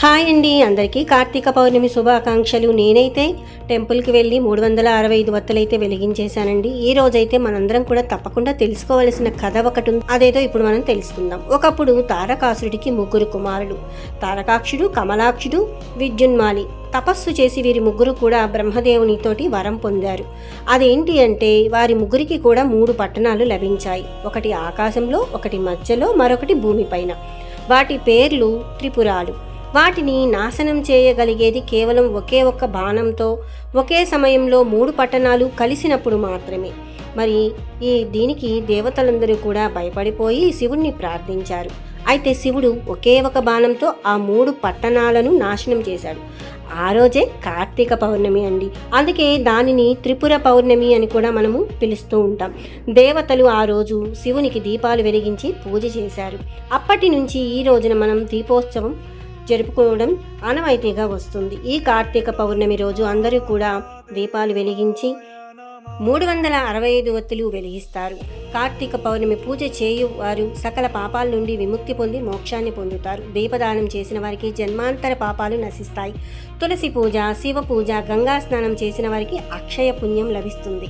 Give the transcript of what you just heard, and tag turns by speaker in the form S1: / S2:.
S1: Hi అండి, అందరికీ కార్తీక పౌర్ణమి శుభాకాంక్షలు. నేనైతే టెంపుల్కి వెళ్ళి 365 వత్తులైతే వెలిగించేశానండి. ఈ రోజైతే మనందరం కూడా తప్పకుండా తెలుసుకోవలసిన కథ ఒకటి ఉంది. అదేదో ఇప్పుడు మనం తెలుసుకుందాం. ఒకప్పుడు తారకాసురుడికి 3 కుమారులు. తారకాక్షుడు, కమలాక్షుడు, విద్యున్మాలి. తపస్సు చేసి వీరి ముగ్గురు కూడా బ్రహ్మదేవునితోటి వరం పొందారు. అదేంటి అంటే వారి ముగ్గురికి కూడా 3 పట్టణాలు లభించాయి. ఒకటి ఆకాశంలో, ఒకటి మధ్యలో, మరొకటి భూమిపైన. వాటి పేర్లు త్రిపురాలు. వాటిని నాశనం చేయగలిగేది కేవలం ఒకే ఒక్క బాణంతో ఒకే సమయంలో 3 పట్టణాలు కలిసినప్పుడు మాత్రమే. మరి దీనికి దేవతలందరూ కూడా భయపడిపోయి శివుణ్ణి ప్రార్థించారు. అయితే శివుడు ఒకే ఒక బాణంతో ఆ 3 పట్టణాలను నాశనం చేశాడు. ఆ రోజే కార్తీక పౌర్ణమి అండి. అందుకే దానిని త్రిపుర పౌర్ణమి అని కూడా మనము పిలుస్తూ ఉంటాం. దేవతలు ఆ రోజు శివునికి దీపాలు వెలిగించి పూజ చేశారు. అప్పటి నుంచి ఈ రోజున మనం దీపోత్సవం జరుపుకోవడం ఆనవాయితీగా వస్తుంది. ఈ కార్తీక పౌర్ణమి రోజు అందరూ కూడా దీపాలు వెలిగించి 365 ఒత్తులు వెలిగిస్తారు. కార్తీక పౌర్ణమి పూజ చేయు వారు సకల పాపాల నుండి విముక్తి పొంది మోక్షాన్ని పొందుతారు. దీపదానం చేసిన వారికి జన్మాంతర పాపాలు నశిస్తాయి. తులసి పూజ, శివ పూజ, గంగా స్నానం చేసిన వారికి అక్షయ పుణ్యం లభిస్తుంది.